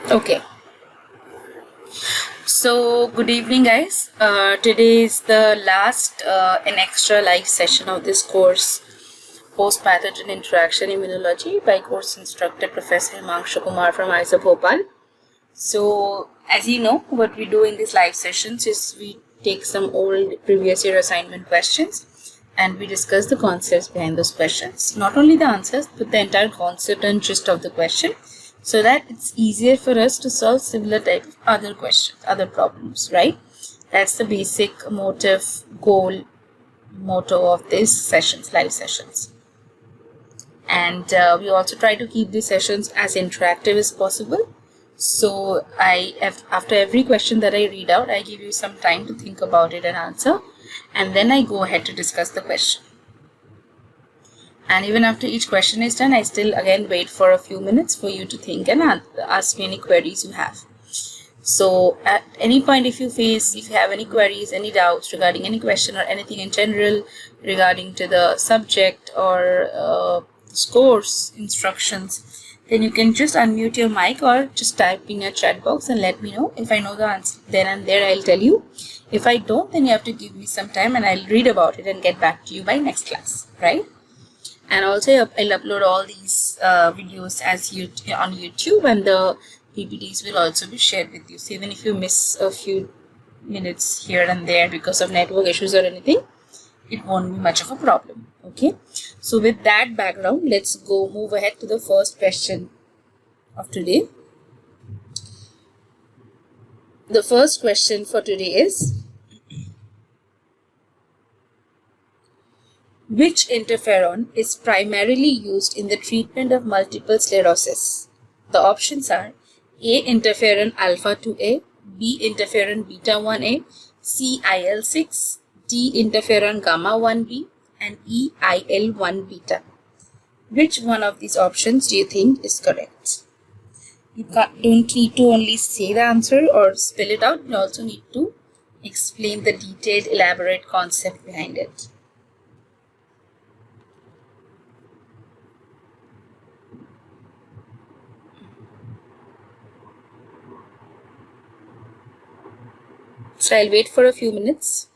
Okay. So, good evening, guys. Today is the last and extra live session of this course, Post Pathogen Interaction Immunology, by course instructor Professor Himanshu Kumar from IISA Bhopal. So, as you know, what we do in these live sessions is we take some old previous year assignment questions and we discuss the concepts behind those questions. Not only the answers, but the entire concept and gist of the question, so that it's easier for us to solve similar type of other questions, other problems, right? That's the basic motive, goal, motto of these sessions, live sessions. And we also try to keep these sessions as interactive as possible. So after every question that I read out, I give you some time to think about it and answer, and then I go ahead to discuss the question. And even after each question is done, I still again wait for a few minutes for you to think and ask me any queries you have. So at any point, if you have any queries, any doubts regarding any question or anything in general regarding to the subject or course instructions, then you can just unmute your mic or just type in your chat box and let me know. If I know the answer then and there, I'll tell you. If I don't, then you have to give me some time and I'll read about it and get back to you by next class, right? And also I'll upload all these videos on YouTube, and the PPTs will also be shared with you. So even if you miss a few minutes here and there because of network issues or anything, it won't be much of a problem. Okay, so with that background, let's move ahead to the first question of today. The first question for today is, which interferon is primarily used in the treatment of multiple sclerosis? The options are A. Interferon alpha 2A, B. Interferon beta 1A, C. IL-6, D. Interferon gamma 1B, and E. IL-1 beta. Which one of these options do you think is correct? You don't need to only say the answer or spell it out, you also need to explain the detailed, elaborate concept behind it. So I'll wait for a few minutes.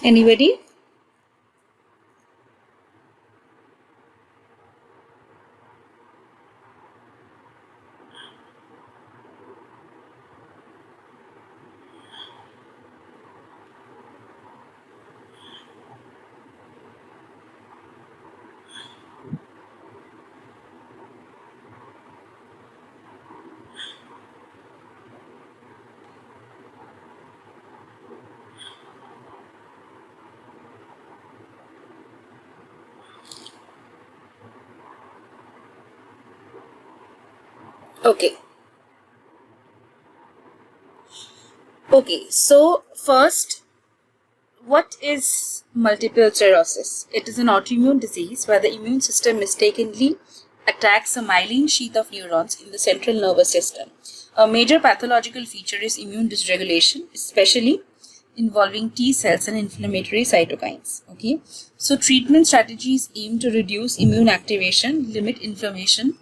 Anybody? Okay. Okay, so first, what is multiple sclerosis? It is an autoimmune disease where the immune system mistakenly attacks a myelin sheath of neurons in the central nervous system. A major pathological feature is immune dysregulation, especially involving T cells and inflammatory cytokines. Okay, so treatment strategies aim to reduce immune activation, limit inflammation.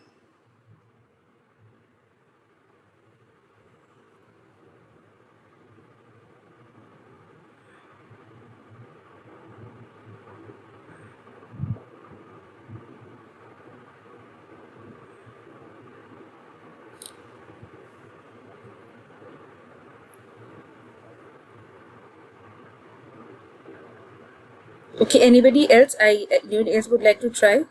Okay, anybody else? Anybody else would like to try?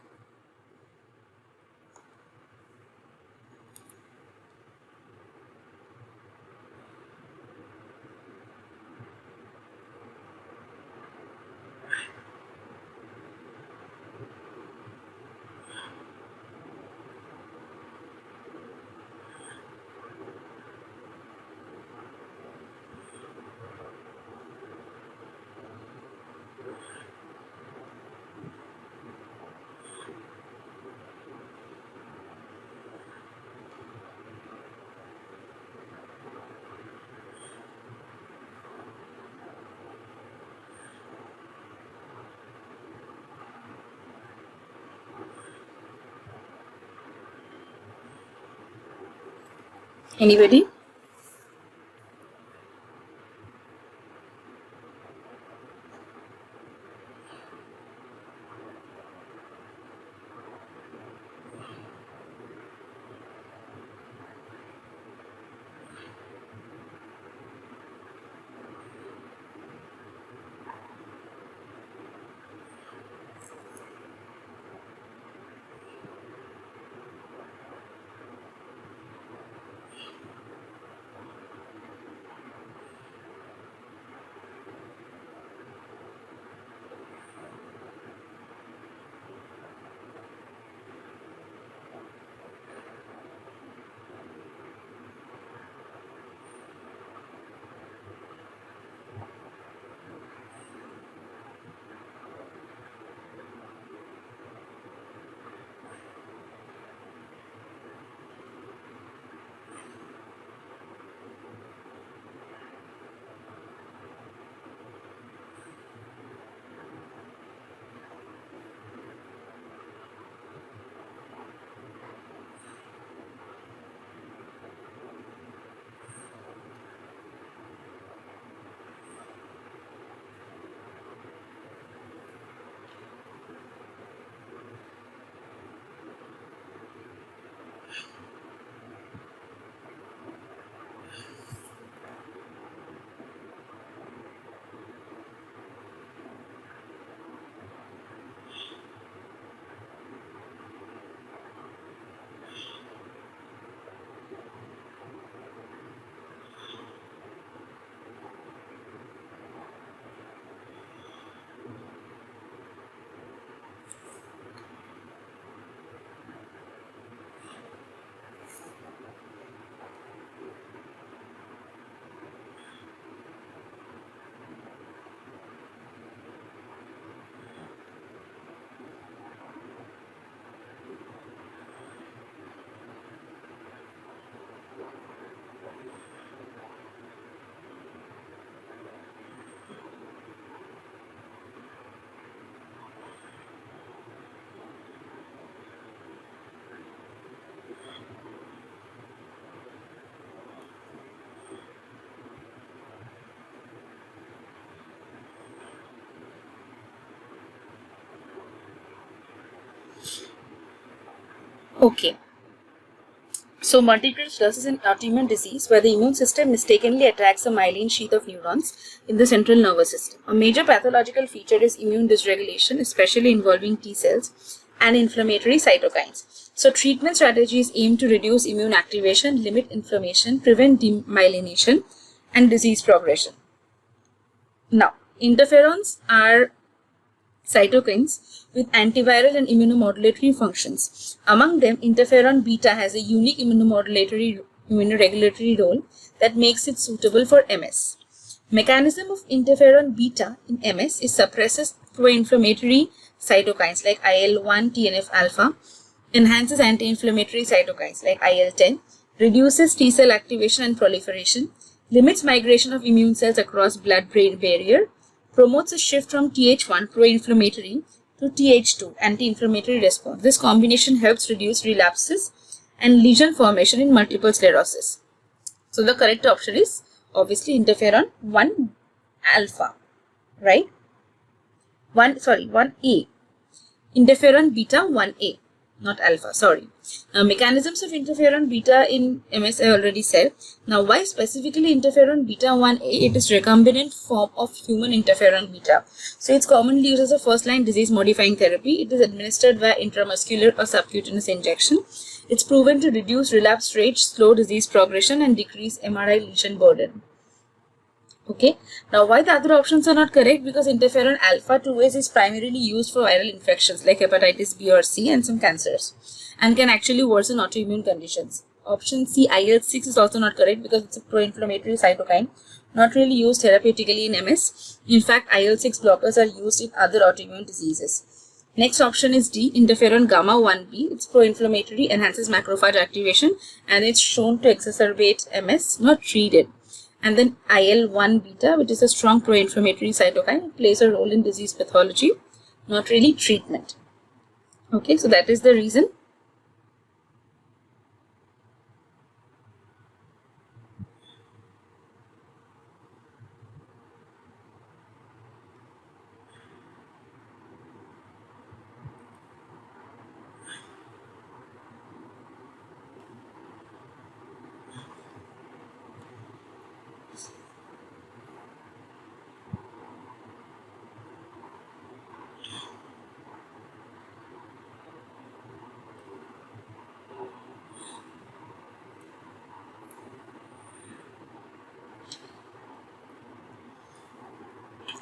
Anybody? Okay. So, multiple sclerosis is an autoimmune disease where the immune system mistakenly attacks the myelin sheath of neurons in the central nervous system. A major pathological feature is immune dysregulation, especially involving T cells and inflammatory cytokines. So, treatment strategies aim to reduce immune activation, limit inflammation, prevent demyelination, and disease progression. Now, interferons are cytokines with antiviral and immunomodulatory functions. Among them, interferon beta has a unique immunoregulatory role that makes it suitable for MS. Mechanism of interferon beta in MS is suppresses pro-inflammatory cytokines like IL-1, TNF alpha, enhances anti-inflammatory cytokines like IL-10, reduces T cell activation and proliferation, limits migration of immune cells across blood-brain barrier, promotes a shift from Th1 pro-inflammatory to Th2 anti-inflammatory response. This combination helps reduce relapses and lesion formation in multiple sclerosis. So the correct option is obviously interferon 1 alpha, right? 1A. Interferon beta 1A, not alpha, sorry. Now, mechanisms of interferon beta in MS I already said. Now, why specifically interferon beta 1A? It is recombinant form of human interferon beta. So, it's commonly used as a first-line disease-modifying therapy. It is administered via intramuscular or subcutaneous injection. It's proven to reduce relapse rate, slow disease progression, and decrease MRI lesion burden. Okay, now why the other options are not correct? Because interferon alpha 2A is primarily used for viral infections like hepatitis B or C and some cancers, and can actually worsen autoimmune conditions. Option C, IL-6 is also not correct because it's a pro-inflammatory cytokine, not really used therapeutically in MS. In fact, IL-6 blockers are used in other autoimmune diseases. Next option is D, interferon gamma 1B. It's pro-inflammatory, enhances macrophage activation, and it's shown to exacerbate MS, not treat it. And then IL-1 beta, which is a strong pro-inflammatory cytokine, plays a role in disease pathology, not really treatment. Okay, so that is the reason.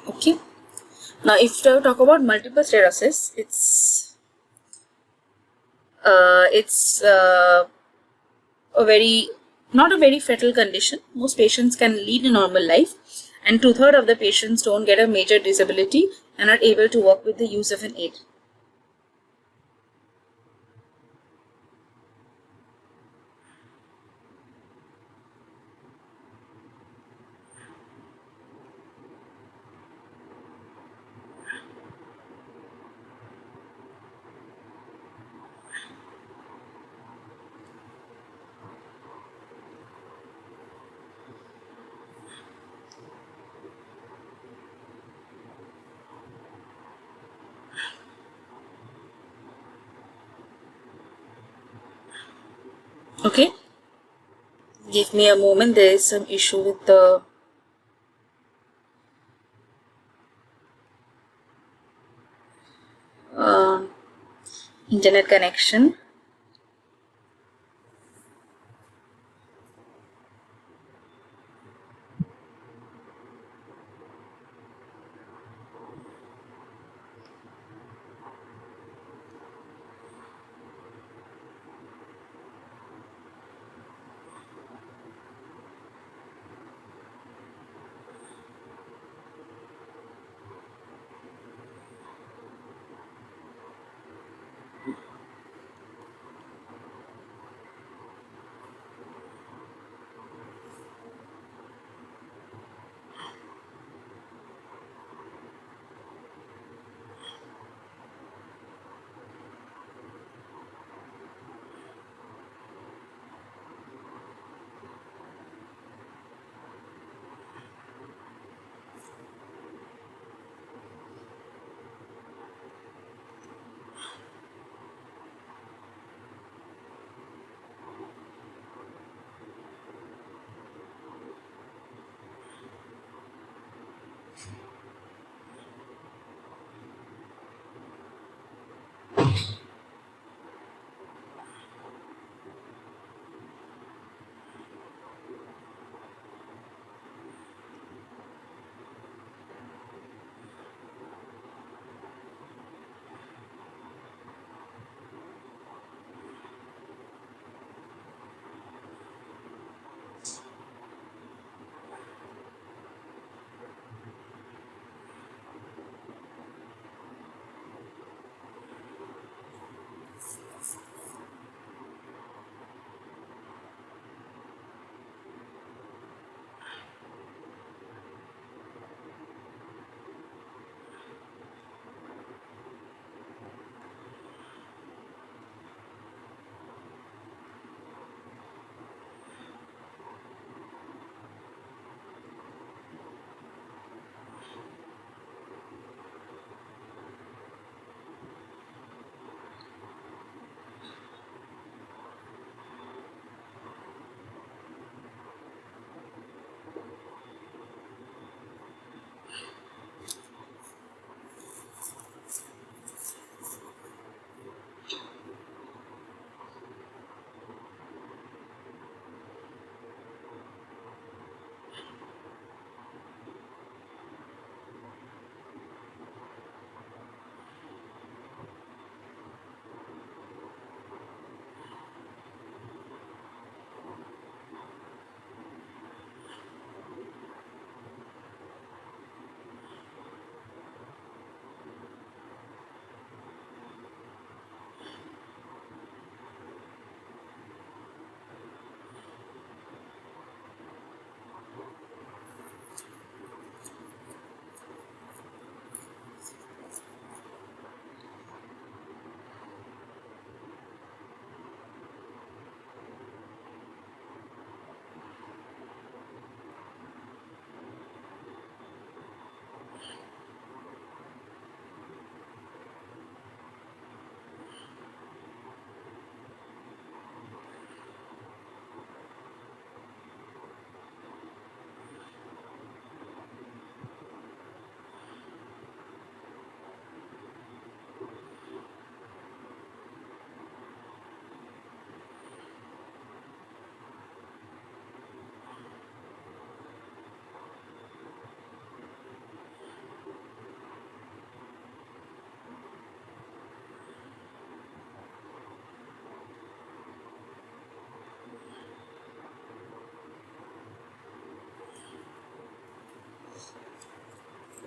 Okay. Now, if I talk about multiple sclerosis, it's not a very fatal condition. Most patients can lead a normal life, and 2/3 of the patients don't get a major disability and are able to work with the use of an aid. Okay, give me a moment. There is some issue with the internet connection.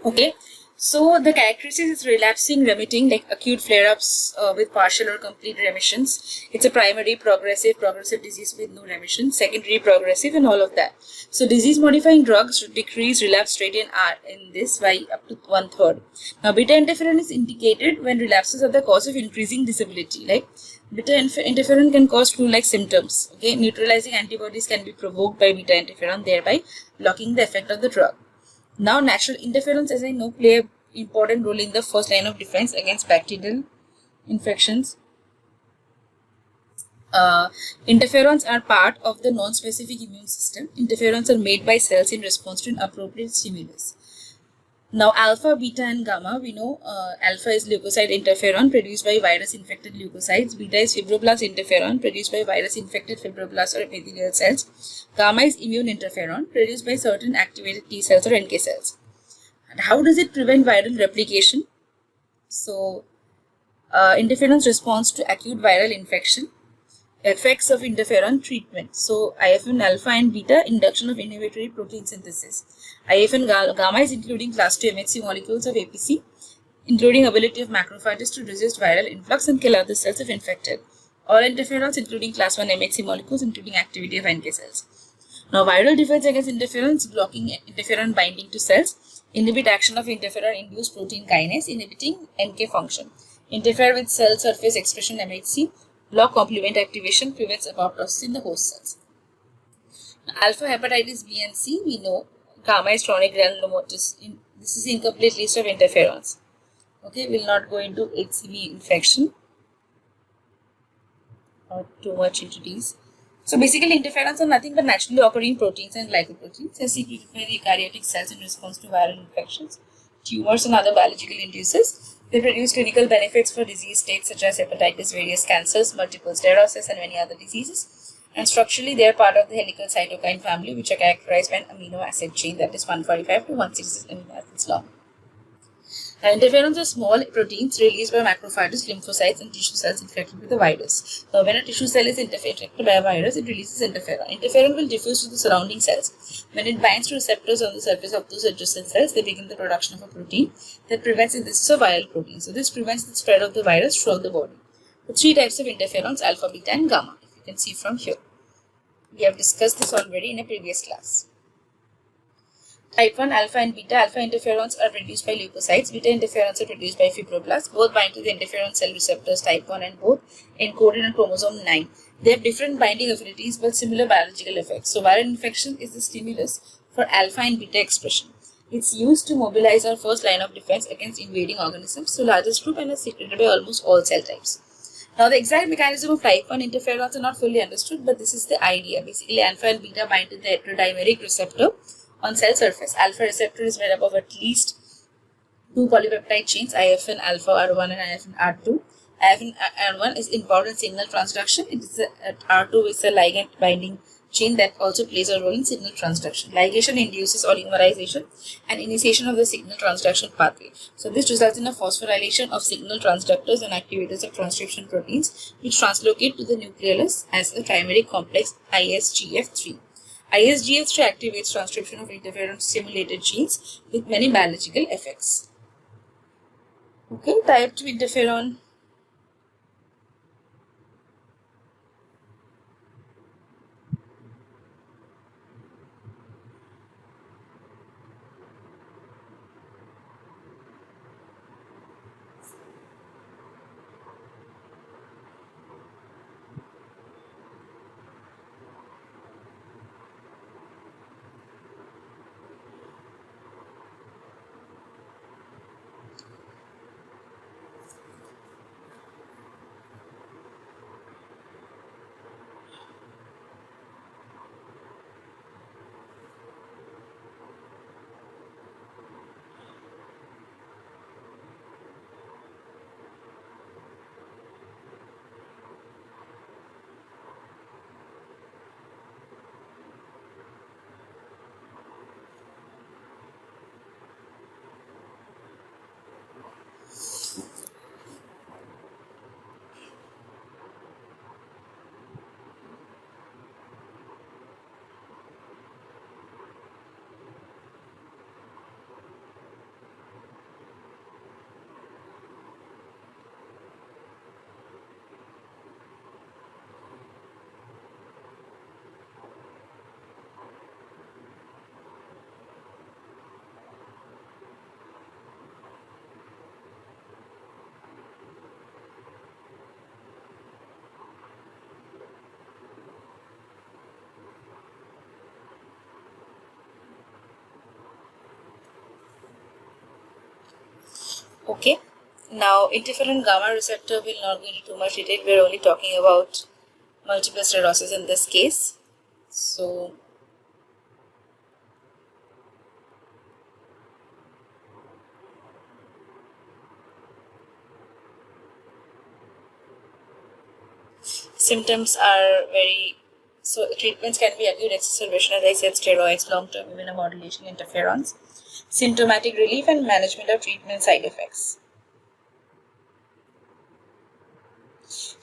Okay, so the characteristics is relapsing, remitting, like acute flare-ups with partial or complete remissions. It's a primary progressive disease with no remission, secondary progressive, and all of that. So disease-modifying drugs should decrease relapse rate in this by up to 1/3. Now, beta interferon is indicated when relapses are the cause of increasing disability. Like beta interferon can cause flu-like symptoms. Okay, neutralizing antibodies can be provoked by beta interferon, thereby blocking the effect of the drug. Now, natural interferons, as I know, play an important role in the first line of defense against bacterial infections. Interferons are part of the non-specific immune system. Interferons are made by cells in response to an appropriate stimulus. Now, alpha, beta, and gamma, we know alpha is leukocyte interferon produced by virus-infected leukocytes. Beta is fibroblast interferon produced by virus-infected fibroblasts or epithelial cells. Gamma is immune interferon produced by certain activated T cells or NK cells. And how does it prevent viral replication? So, interferon's response to acute viral infection. Effects of interferon treatment. So, IFN alpha and beta, induction of inhibitory protein synthesis. IFN gamma is including class 2 MHC molecules of APC, including ability of macrophages to resist viral influx and kill other cells if infected. All interferons, including class 1 MHC molecules, including activity of NK cells. Now, viral defense against interferons, blocking interferon binding to cells, inhibit action of interferon-induced protein kinase, inhibiting NK function, interfere with cell surface expression MHC, block complement activation, prevents apoptosis in the host cells. Now, alpha hepatitis B and C, we know gamma is chronic granulomatous. This is incomplete list of interferons. Okay, we'll not go into HCV infection or too much into these. So basically, interferons are nothing but naturally occurring proteins and glycoproteins as secreted by the eukaryotic cells in response to viral infections, tumors, and other biological inducers. They produce clinical benefits for disease states such as hepatitis, various cancers, multiple sclerosis, and many other diseases. And structurally, they are part of the helical cytokine family, which are characterized by an amino acid chain that is 145 to 166 amino acids long. Now, interferons are small proteins released by macrophages, lymphocytes, and tissue cells infected with the virus. Now, when a tissue cell is infected by a virus, it releases interferon. Interferon will diffuse to the surrounding cells. When it binds to receptors on the surface of those adjacent cells, they begin the production of a protein that prevents the synthesis of viral protein. So, this prevents the spread of the virus throughout the body. The three types of interferons, alpha, beta, and gamma, if you can see from here. We have discussed this already in a previous class. Type 1 alpha and beta alpha interferons are produced by leukocytes. Beta interferons are produced by fibroblasts. Both bind to the interferon cell receptors type 1 and both encoded in chromosome 9. They have different binding affinities but similar biological effects. So viral infection is the stimulus for alpha and beta expression. It's used to mobilize our first line of defense against invading organisms, so largest group, and is secreted by almost all cell types. Now, the exact mechanism of type 1 interferons are not fully understood, but this is the idea. Basically, alpha and beta bind to the heterodimeric receptor on cell surface. Alpha receptor is made up of at least two polypeptide chains, IFN alpha R1 and IFN R2. IFN R1 is involved in signal transduction. It is R2 is a ligand binding chain that also plays a role in signal transduction. Ligation induces oligomerization and initiation of the signal transduction pathway. So this results in a phosphorylation of signal transductors and activators of transcription proteins, which translocate to the nucleolus as a trimeric complex ISGF3. ISGF3 activates transcription of interferon-stimulated genes with many biological effects. Okay, type 2 interferon. Okay. Now, interferon gamma receptor will not go into too much detail. We're only talking about multiple sclerosis in this case. So, symptoms are so treatments can be acute exacerbation, as I said, steroids, long-term immunomodulation, interferons, symptomatic relief, and management of treatment side effects.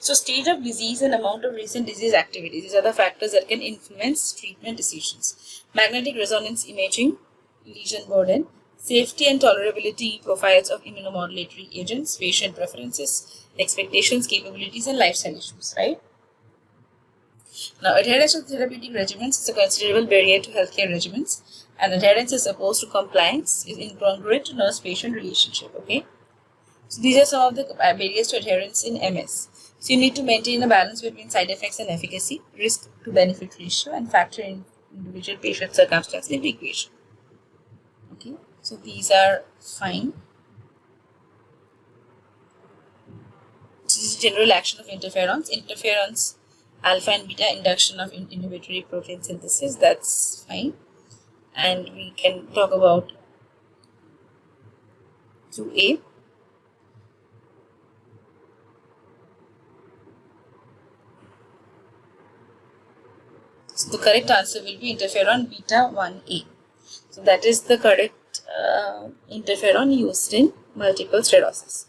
So, stage of disease and amount of recent disease activity. These are the factors that can influence treatment decisions. Magnetic resonance imaging, lesion burden, safety and tolerability profiles of immunomodulatory agents, patient preferences, expectations, capabilities, and lifestyle issues, right? Now, adherence to therapeutic regimens is a considerable barrier to healthcare regimens, and adherence is opposed to compliance is incongruent to nurse-patient relationship, okay? So these are some of the barriers to adherence in MS. So you need to maintain a balance between side effects and efficacy, risk to benefit ratio, and factor in individual patient circumstances in the equation. Okay, so these are fine. This is general action of interferons. Interferons, alpha and beta, induction of inhibitory protein synthesis. That's fine. And we can talk about 2A. So the correct answer will be interferon beta 1A. So that is the correct interferon used in multiple sclerosis.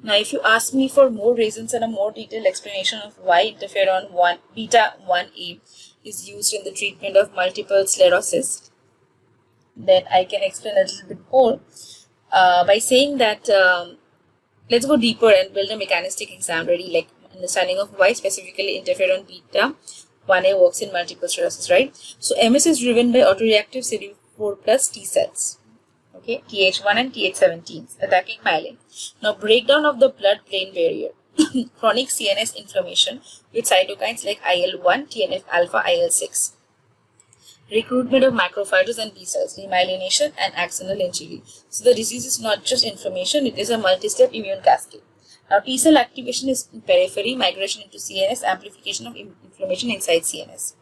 Now, if you ask me for more reasons and a more detailed explanation of why interferon beta 1A is used in the treatment of multiple sclerosis, then I can explain a little bit more by saying that let's go deeper and build a mechanistic exam ready, like understanding of why specifically interferon beta 1A works in multiple sclerosis, right? So MS is driven by autoreactive CD4 plus T cells. Okay, Th1 and Th17 attacking myelin. Now, breakdown of the blood-brain barrier. Chronic CNS inflammation with cytokines like IL-1, TNF-alpha, IL-6. Recruitment of macrophages and B cells, demyelination and axonal injury. So the disease is not just inflammation, it is a multi-step immune cascade. Now, T cell activation is in periphery, migration into CNS, amplification of inflammation inside CNS.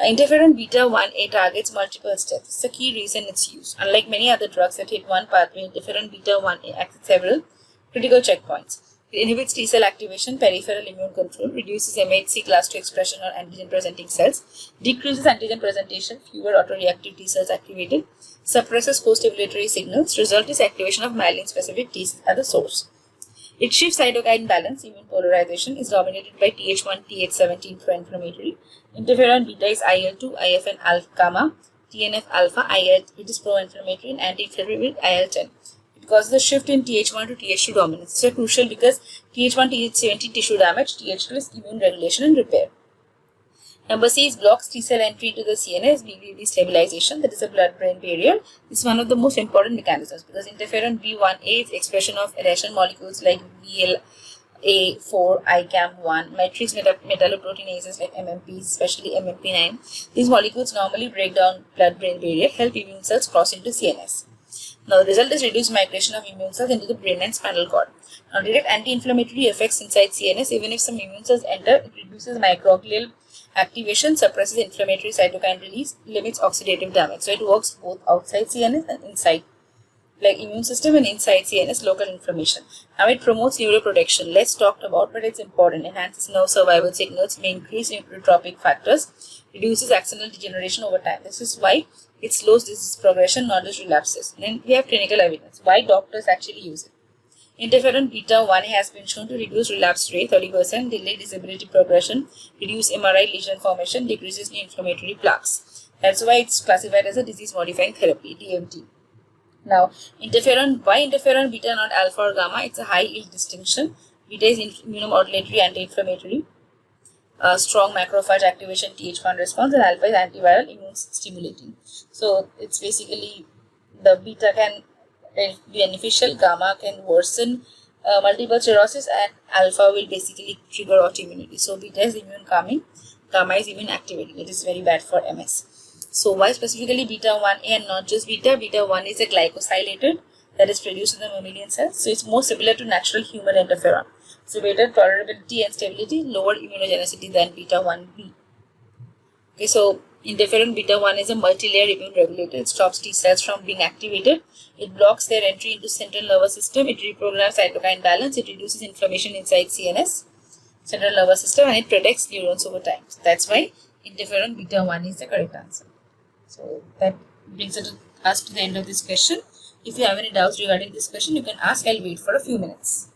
Interferon beta 1A targets multiple steps. It's the key reason it's used. Unlike many other drugs that hit one pathway, interferon beta 1A acts at several critical checkpoints. It inhibits T cell activation, peripheral immune control, reduces MHC class 2 expression on antigen presenting cells, decreases antigen presentation, fewer autoreactive T cells activated, suppresses co-stimulatory signals. Result is activation of myelin specific T cells at the source. It shifts cytokine balance. Immune polarization is dominated by Th1, Th17 pro-inflammatory. Interferon beta is IL-2, IF and alpha gamma, TNF alpha, IL, it is pro-inflammatory and anti-inflammatory with IL-10. It causes a shift in Th1 to Th2 dominance. This is crucial because Th1, Th17 tissue damage, Th2 is immune regulation and repair. Number C is blocks T cell entry to the CNS, BBB stabilization, that is a blood-brain barrier. This is one of the most important mechanisms because interferon B1A is expression of adhesion molecules like VLA4, ICAM1, matrix metalloproteinases like MMPs, especially MMP9. These molecules normally break down blood-brain barrier, help immune cells cross into CNS. Now, the result is reduced migration of immune cells into the brain and spinal cord. Now, direct anti-inflammatory effects inside CNS, even if some immune cells enter, it reduces microglial activation, suppresses inflammatory cytokine release, limits oxidative damage. So, it works both outside CNS and inside, like immune system and inside CNS local inflammation. Now, it promotes neuroprotection, less talked about, but it's important. Enhances nerve survival signals, may increase neurotrophic factors, reduces axonal degeneration over time. This is why it slows disease progression, not just relapses. Then we have clinical evidence. Why doctors actually use it? Interferon beta 1A has been shown to reduce relapse rate 30%, delay disability progression, reduce MRI lesion formation, decreases the inflammatory plaques. That's why it's classified as a disease-modifying therapy, DMT. Now, why interferon beta, not alpha or gamma? It's a high-yield distinction. Beta is immunomodulatory, anti-inflammatory, strong macrophage activation, Th1 response, and alpha is antiviral, immune stimulating. So, it's basically the beta can be beneficial, gamma can worsen multiple sclerosis, and alpha will basically trigger autoimmunity. So, beta is immune calming, gamma is immune activating. It is very bad for MS. So, why specifically beta 1A and not just beta? Beta 1 is a glycosylated that is produced in the mammalian cells. So it's more similar to natural human interferon. So better tolerability and stability, lower immunogenicity than beta 1b. Okay, so interferon beta 1 is a multi-layer immune regulator. It stops T cells from being activated. It blocks their entry into central nervous system. It reprograms cytokine balance. It reduces inflammation inside CNS, central nervous system, and it protects neurons over time. So that's why interferon beta 1 is the correct answer. So that brings us to the end of this question. If you have any doubts regarding this question, you can ask. I'll wait for a few minutes.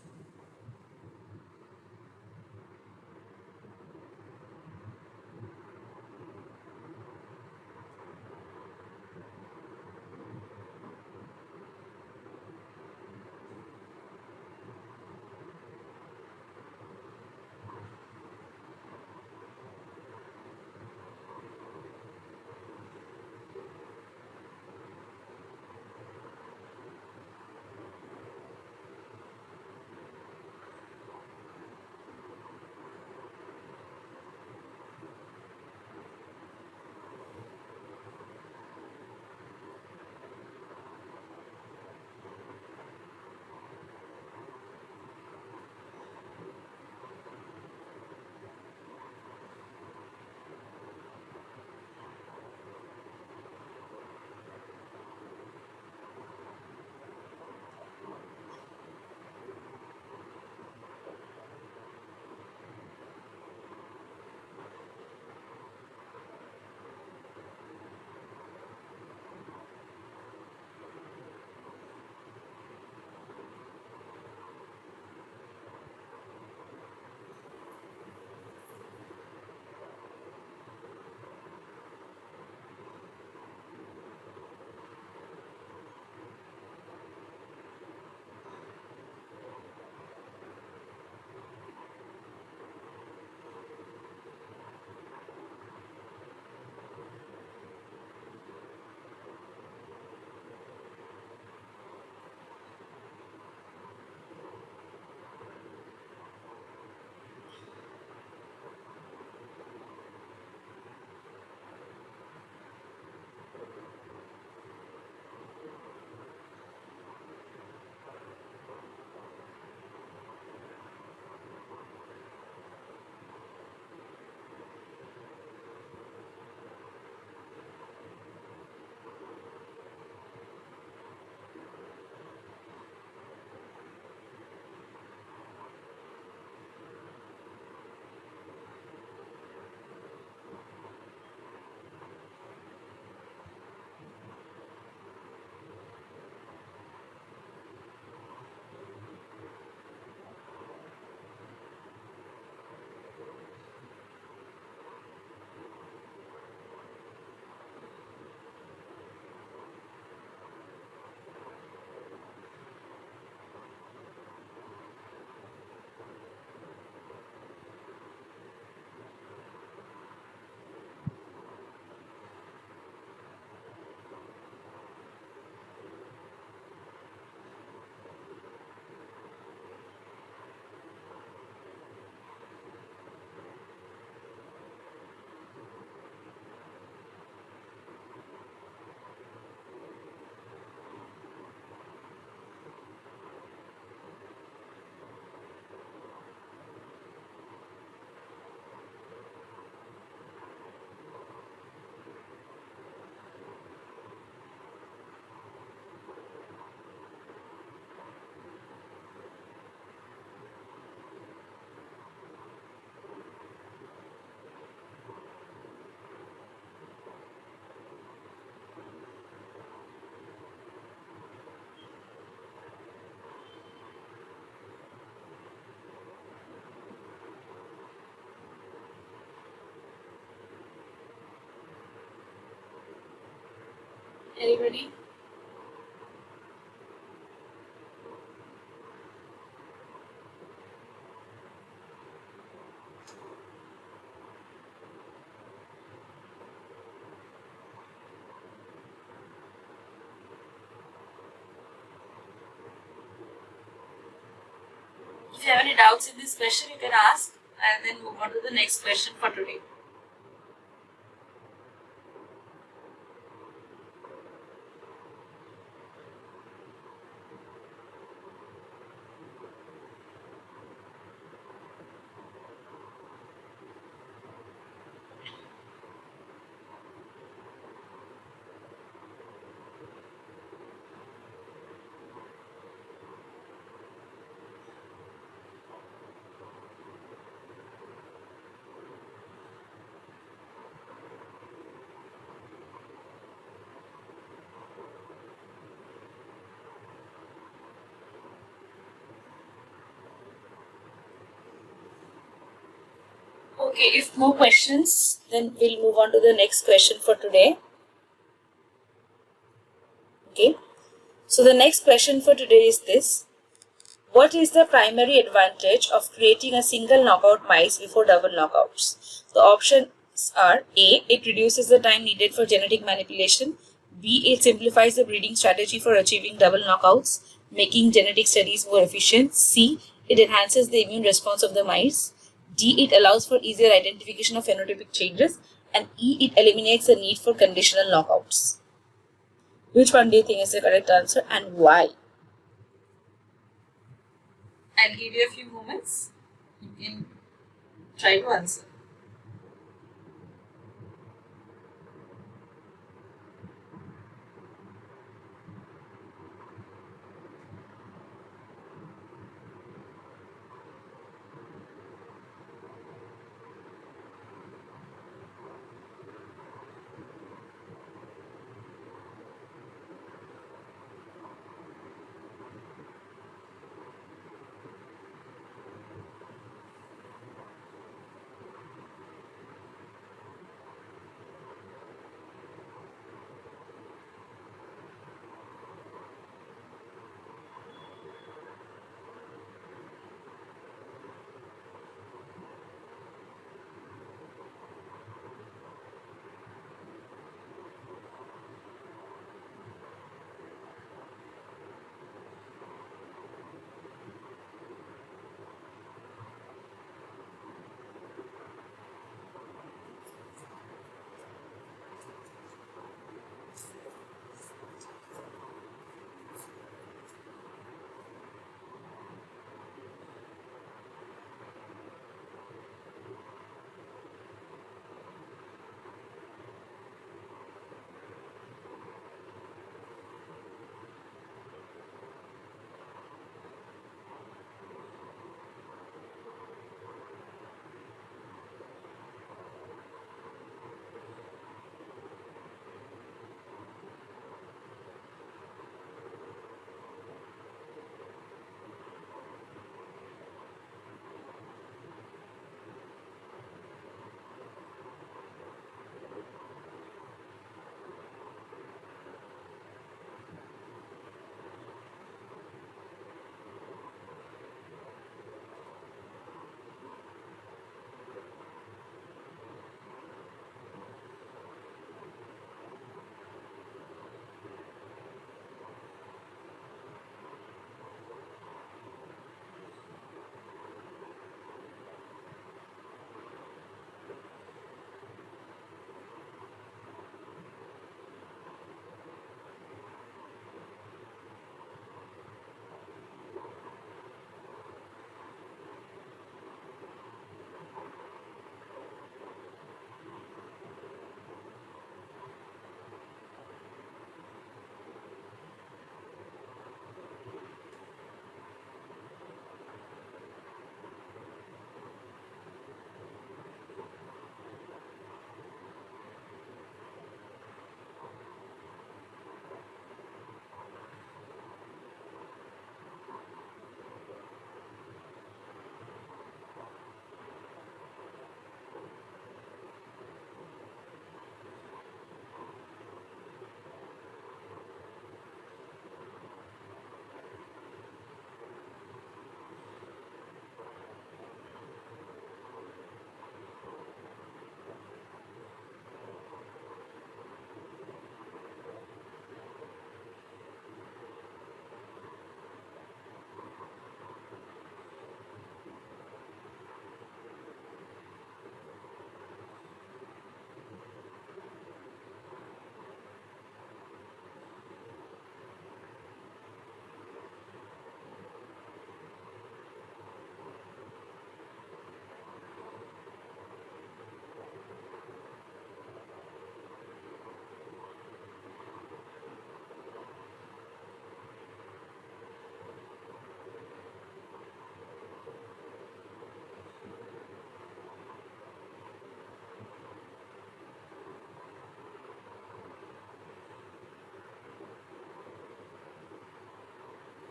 Anybody? If you have any doubts in this question, you can ask and then move on to the next question for today. Okay, if more questions, then we'll move on to the next question for today. Okay, so the next question for today is this. What is the primary advantage of creating a single knockout mice before double knockouts? The options are A. It reduces the time needed for genetic manipulation. B. It simplifies the breeding strategy for achieving double knockouts, making genetic studies more efficient. C. It enhances the immune response of the mice. D. It allows for easier identification of phenotypic changes. And E. It eliminates the need for conditional knockouts. Which one do you think is the correct answer and why? I'll give you a few moments. You can try to answer.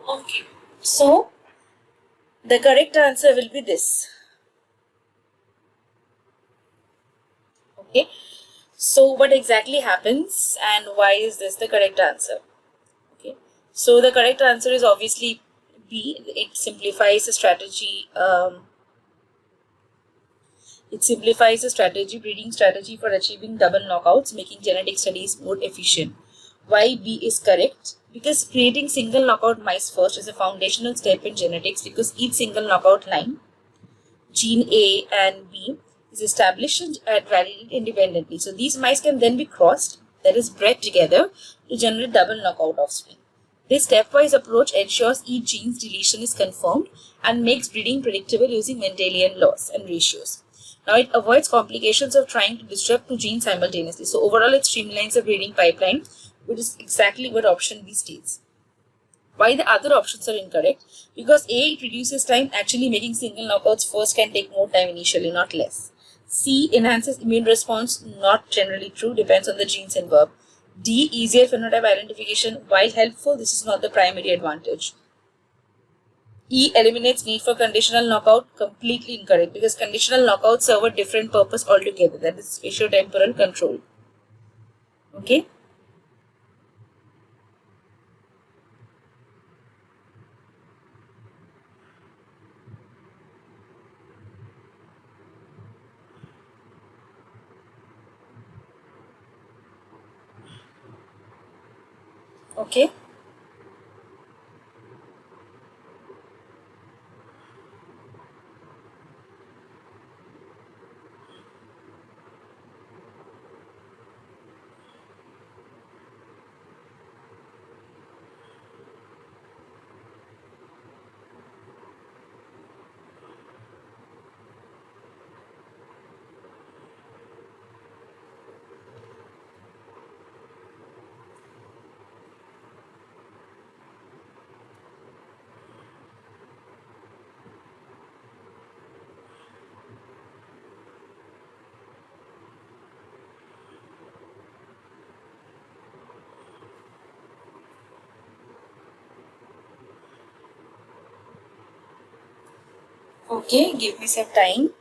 Okay, so the correct answer will be this. Okay, so what exactly happens and why is this the correct answer? Okay, so the correct answer is obviously B. It simplifies the strategy. It simplifies the strategy, breeding strategy for achieving double knockouts, making genetic studies more efficient. Why B is correct? Because creating single knockout mice first is a foundational step in genetics, because each single knockout line, gene A and B, is established and validated independently. So these mice can then be crossed, that is bred together, to generate double knockout offspring. This stepwise approach ensures each gene's deletion is confirmed and makes breeding predictable using Mendelian laws and ratios. Now it avoids complications of trying to disrupt two genes simultaneously. So overall it streamlines the breeding pipeline, which is exactly what option B states. Why the other options are incorrect? Because A, it reduces time. Actually making single knockouts first can take more time initially, not less. C, enhances immune response. Not generally true, depends on the genes involved. D, easier phenotype identification. While helpful, this is not the primary advantage. E, eliminates need for conditional knockout. Completely incorrect, because conditional knockouts serve a different purpose altogether, that is spatiotemporal control. Okay. Okay. Okay, give me some time.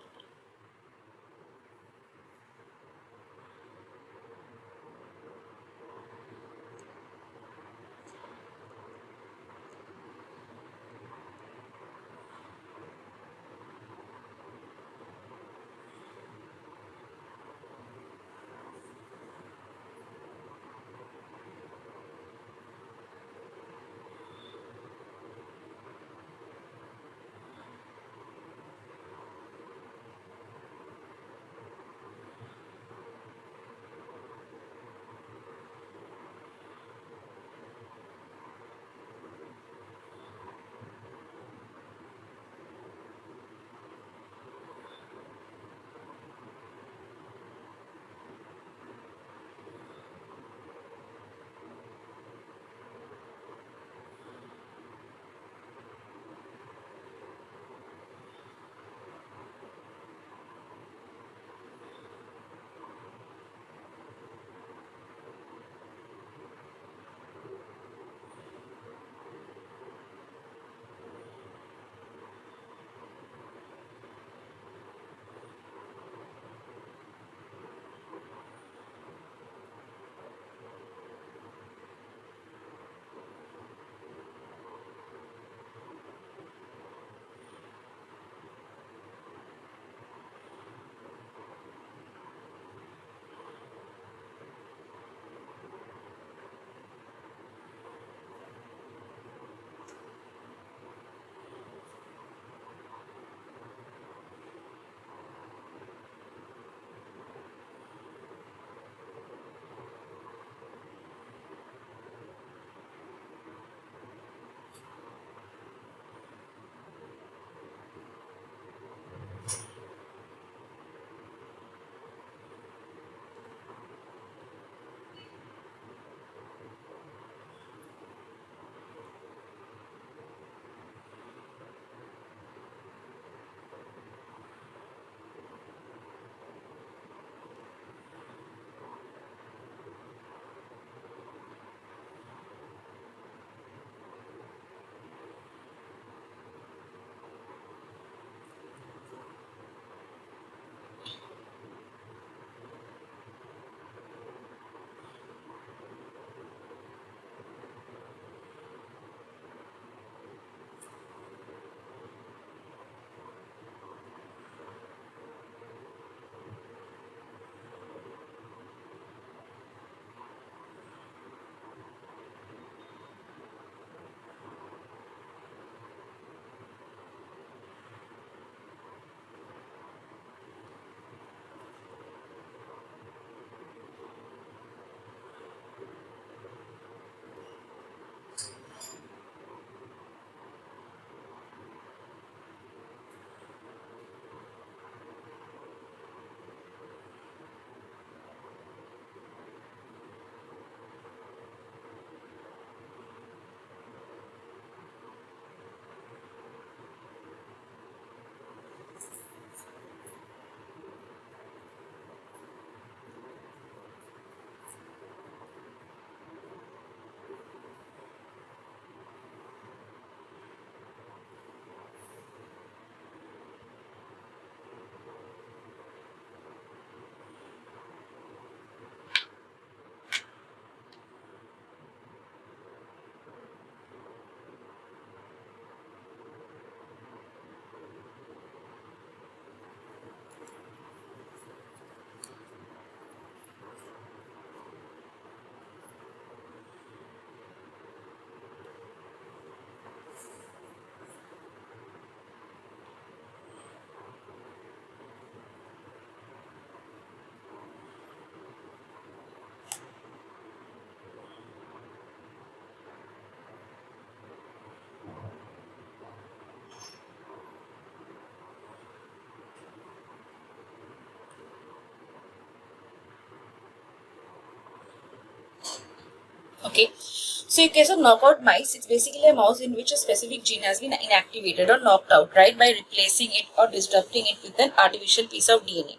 Okay, so in case of knockout mice, it's basically a mouse in which a specific gene has been inactivated or knocked out, right, by replacing it or disrupting it with an artificial piece of DNA.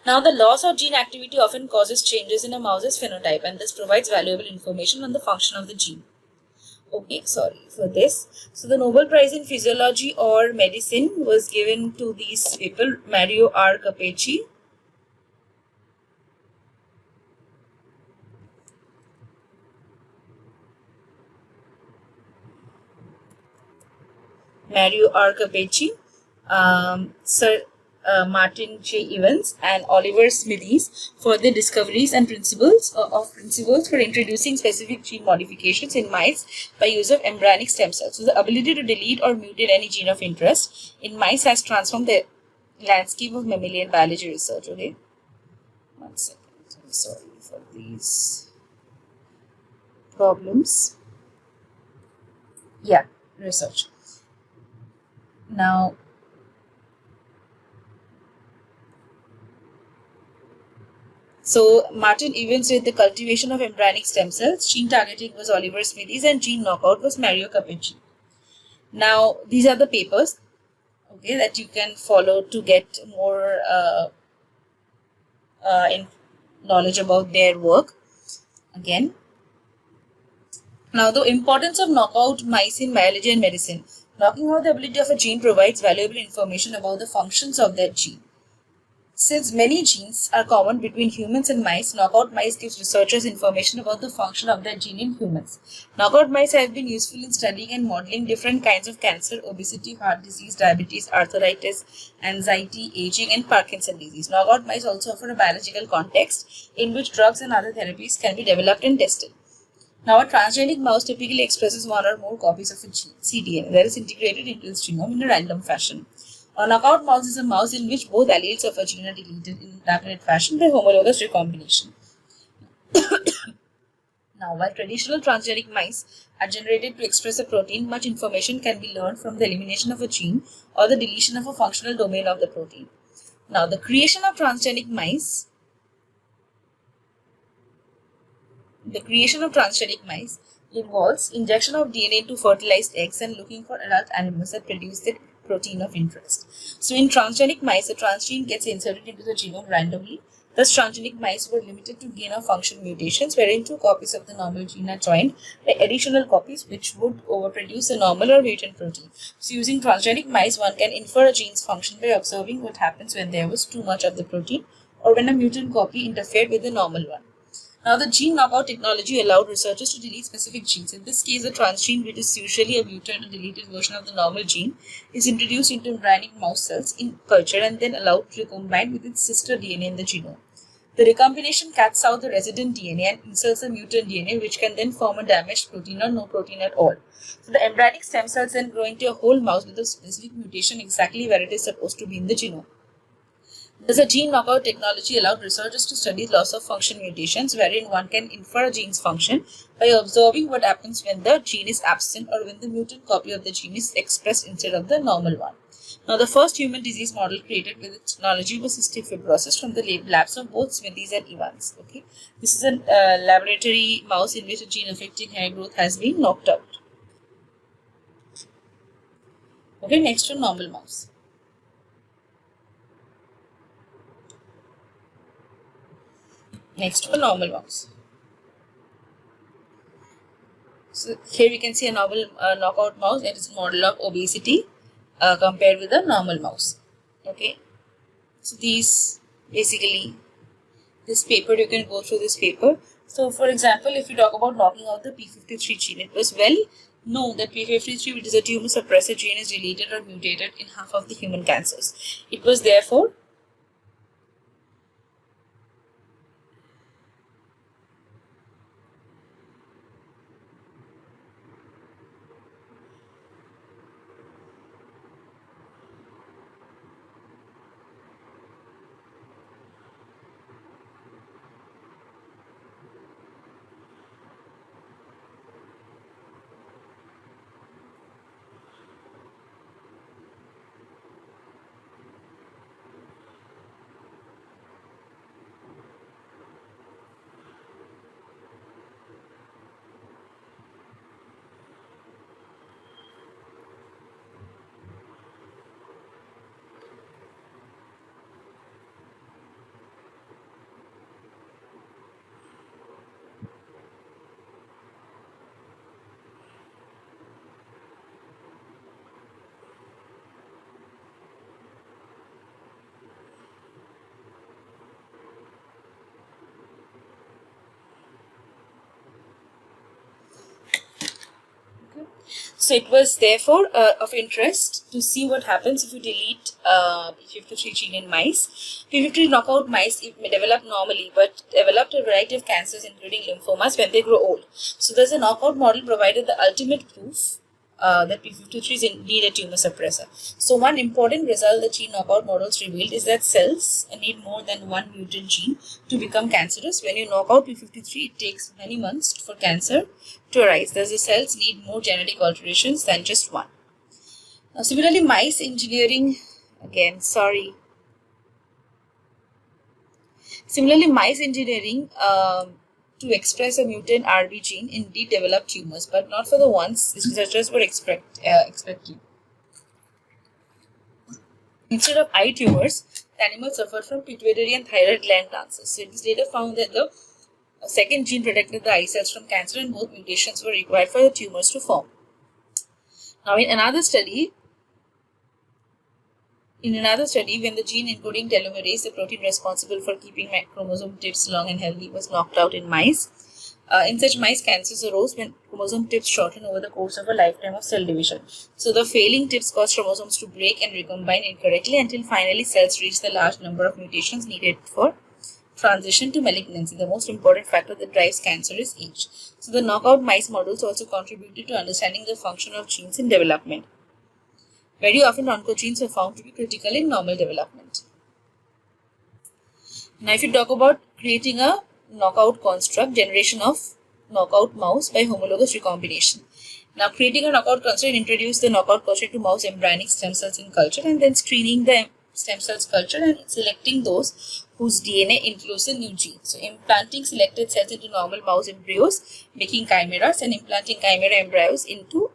Now, the loss of gene activity often causes changes in a mouse's phenotype, and this provides valuable information on the function of the gene. Okay, sorry for this. So, the Nobel Prize in Physiology or Medicine was given to these people, Mario R. Capecci, Mario R. Capecci, Sir Martin J. Evans, and Oliver Smithies for their discoveries and principles for introducing specific gene modifications in mice by use of embryonic stem cells. So the ability to delete or mutate any gene of interest in mice has transformed the landscape of mammalian biology research. Okay, 1 second. Sorry for these problems. Yeah, research. Now, so Martin Evans did the cultivation of embryonic stem cells, gene targeting was Oliver Smithies, and gene knockout was Mario Capecci. Now these are the papers, okay, that you can follow to get more in knowledge about their work. Again, now the importance of knockout mice in biology and medicine. Knocking out the ability of a gene provides valuable information about the functions of that gene. Since many genes are common between humans and mice, knockout mice gives researchers information about the function of that gene in humans. Knockout mice have been useful in studying and modeling different kinds of cancer, obesity, heart disease, diabetes, arthritis, anxiety, aging, and Parkinson's disease. Knockout mice also offer a biological context in which drugs and other therapies can be developed and tested. Now, a transgenic mouse typically expresses one or more copies of a gene, cDNA, that is integrated into its genome in a random fashion. A knockout mouse is a mouse in which both alleles of a gene are deleted in rapid fashion by homologous recombination. Now, while traditional transgenic mice are generated to express a protein, much information can be learned from the elimination of a gene or the deletion of a functional domain of the protein. Now, the creation of transgenic mice involves injection of DNA into fertilized eggs and looking for adult animals that produce the protein of interest. So in transgenic mice, a transgene gets inserted into the genome randomly. Thus, transgenic mice were limited to gain of function mutations wherein 2 copies of the normal gene are joined by additional copies which would overproduce a normal or mutant protein. So using transgenic mice, one can infer a gene's function by observing what happens when there was too much of the protein or when a mutant copy interfered with the normal one. Now, the gene knockout technology allowed researchers to delete specific genes. In this case, a transgene, which is usually a mutant or deleted version of the normal gene, is introduced into embryonic mouse cells in culture and then allowed to recombine with its sister DNA in the genome. The recombination cuts out the resident DNA and inserts a mutant DNA, which can then form a damaged protein or no protein at all. So, the embryonic stem cells then grow into a whole mouse with a specific mutation exactly where it is supposed to be in the genome. Thus, a gene knockout technology allowed researchers to study loss of function mutations, wherein one can infer a gene's function by observing what happens when the gene is absent or when the mutant copy of the gene is expressed instead of the normal one. Now, the first human disease model created with this technology was cystic fibrosis from the labs of both Smithies and Evans. Okay, this is a laboratory mouse in which a gene affecting hair growth has been knocked out. Okay, next to normal mouse. Next to a normal mouse. So here we can see a novel knockout mouse that is a model of obesity compared with a normal mouse. Okay, so these basically this paper, you can go through this paper. So for example, if you talk about knocking out the p53 gene, it was well known that p53, which is a tumor suppressor gene, is deleted or mutated in half of the human cancers. It was therefore So it was therefore of interest to see what happens if you delete p53 gene in mice. P53 knockout mice develop normally, but developed a variety of cancers, including lymphomas, when they grow old. So there's a knockout model provided the ultimate proof that p53 is indeed a tumor suppressor. So one important result the gene knockout models revealed is that cells need more than one mutant gene to become cancerous. When you knock out p53, it takes many months for cancer to arise. Thus, the cells need more genetic alterations than just one. Now, similarly, mice engineering, to express a mutant RB gene indeed develop tumors, but not for the ones researchers were expecting. Instead of eye tumors, the animals suffered from pituitary and thyroid gland cancers. So it is later found that the second gene protected the eye cells from cancer, and both mutations were required for the tumors to form. Now, in another study, when the gene encoding telomerase, the protein responsible for keeping chromosome tips long and healthy, was knocked out in mice. In such mice, cancers arose when chromosome tips shorten over the course of a lifetime of cell division. So the failing tips cause chromosomes to break and recombine incorrectly until finally cells reach the large number of mutations needed for transition to malignancy. The most important factor that drives cancer is age. So the knockout mice models also contributed to understanding the function of genes in development. Very often, oncogenes were found to be critical in normal development. Now, if you talk about creating a knockout construct, generation of knockout mouse by homologous recombination. Now, creating a knockout construct introduced the knockout construct to mouse embryonic stem cells in culture, and then screening the stem cells culture and selecting those whose DNA includes a new gene. So, implanting selected cells into normal mouse embryos, making chimeras, and implanting chimera embryos into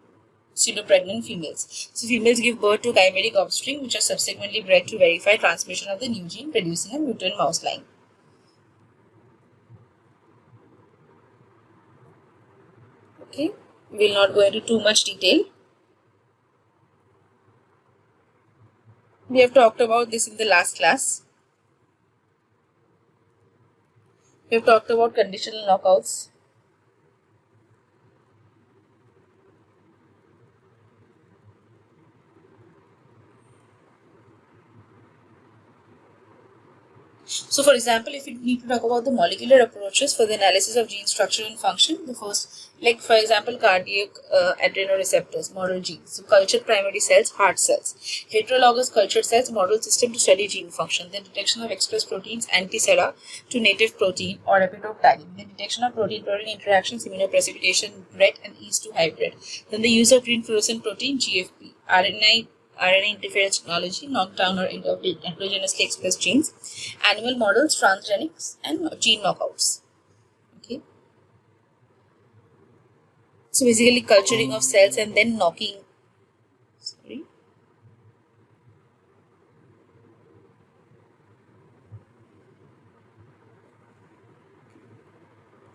pseudopregnant females. So, females give birth to chimeric offspring, which are subsequently bred to verify transmission of the new gene, producing a mutant mouse line. Okay, we will not go into too much detail. We have talked about this in the last class. We have talked about conditional knockouts. So, for example, if you need to talk about the molecular approaches for the analysis of gene structure and function, the first, like for example, cardiac adrenoreceptors, model genes. So, cultured primary cells, heart cells. Heterologous cultured cells, model system to study gene function. Then detection of express proteins, anti-sera to native protein or epitope tagging. Then detection of protein-protein interactions, immunoprecipitation, bred and yeast to hybrid. Then the use of green fluorescent protein, GFP, RNA interference technology, knockdown or endogenously expressed genes, animal models, transgenics, and gene knockouts. Okay. So basically culturing of cells and then knocking.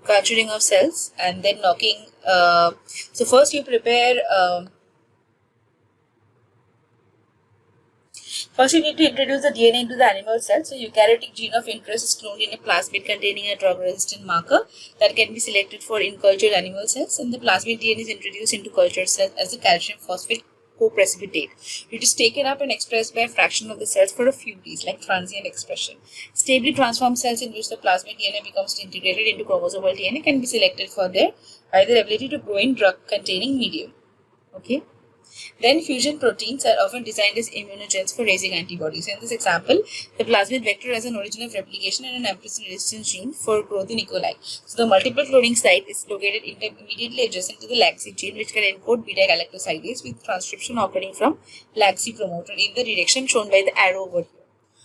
Culturing of cells and then knocking. So first you prepare. First, you need to introduce the DNA into the animal cell. So, eukaryotic gene of interest is cloned in a plasmid containing a drug-resistant marker that can be selected for in-cultured animal cells, and the plasmid DNA is introduced into cultured cells as a calcium phosphate co-precipitate. It is taken up and expressed by a fraction of the cells for a few days, like transient expression. Stably transformed cells in which the plasmid DNA becomes integrated into chromosomal DNA can be selected for their either ability to grow in drug-containing medium. Okay. Then fusion proteins are often designed as immunogens for raising antibodies. In this example, the plasmid vector has an origin of replication and an amplicin resistance gene for growth in E. coli. So the multiple cloning site is located immediately adjacent to the LAGC gene, which can encode beta-galactosidase with transcription occurring from LAGC promoter in the direction shown by the arrow over here.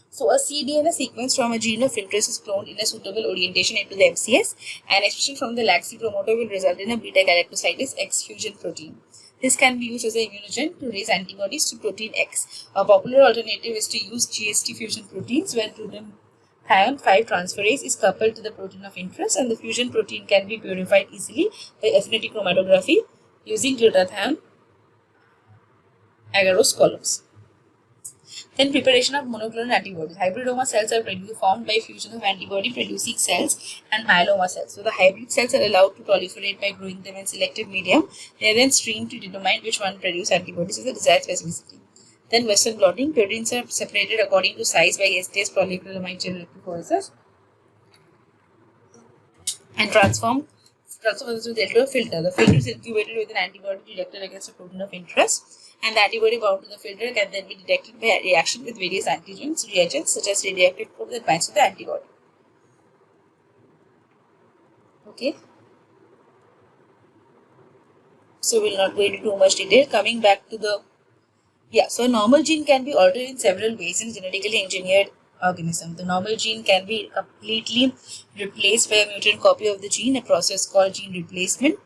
So a cDNA sequence from a gene of interest is cloned in a suitable orientation into the MCS, and expression from the LAGC promoter will result in a beta-galactosidase X fusion protein. This can be used as an immunogen to raise antibodies to protein X. A popular alternative is to use GST fusion proteins where glutathione 5 transferase is coupled to the protein of interest, and the fusion protein can be purified easily by affinity chromatography using glutathione agarose columns. Then preparation of monoclonal antibodies. Hybridoma cells are formed by fusion of antibody producing cells and myeloma cells. So the hybrid cells are allowed to proliferate by growing them in selective medium. They are then streamed to determine which one produce antibodies of the desired specificity. Then Western blotting. Proteins are separated according to size by STS polyacrylamide chain electrophoresis and transformed into a filter. The filter is incubated with an antibody detected against a protein of interest, and the antibody bound to the filter can then be detected by reaction with various antigens, reagents such as radioactive probe that binds to the antibody. Okay. So we'll not go into too much detail. Coming back to the so a normal gene can be altered in several ways in genetically engineered organism. The normal gene can be completely replaced by a mutant copy of the gene, a process called gene replacement.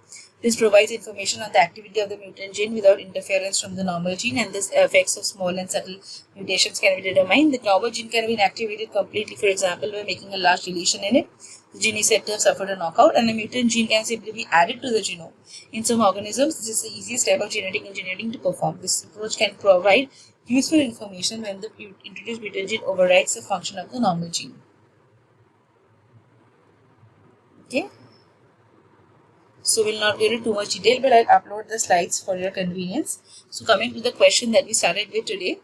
This provides information on the activity of the mutant gene without interference from the normal gene, and this effects of small and subtle mutations can be determined. The normal gene can be inactivated completely, for example, by making a large deletion in it. The gene is said to have suffered a knockout, and a mutant gene can simply be added to the genome. In some organisms, this is the easiest type of genetic engineering to perform. This approach can provide useful information when the introduced mutant gene overrides the function of the normal gene. Okay. So we'll not go into too much detail, but I'll upload the slides for your convenience. So coming to the question that we started with today.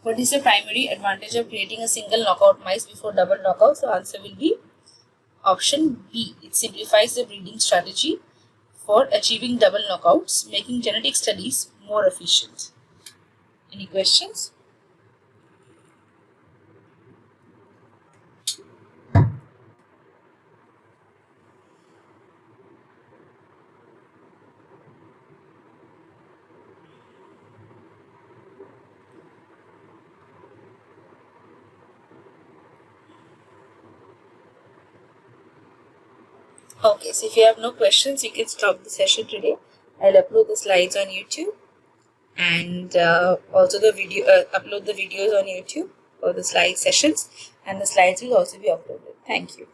What is the primary advantage of creating a single knockout mice before double knockout? So answer will be option B. It simplifies the breeding strategy for achieving double knockouts, making genetic studies more efficient. Any questions? Okay, so if you have no questions, you can stop the session today. I'll upload the slides on YouTube and also the video, upload the videos on YouTube for the slide sessions, and the slides will also be uploaded. Thank you.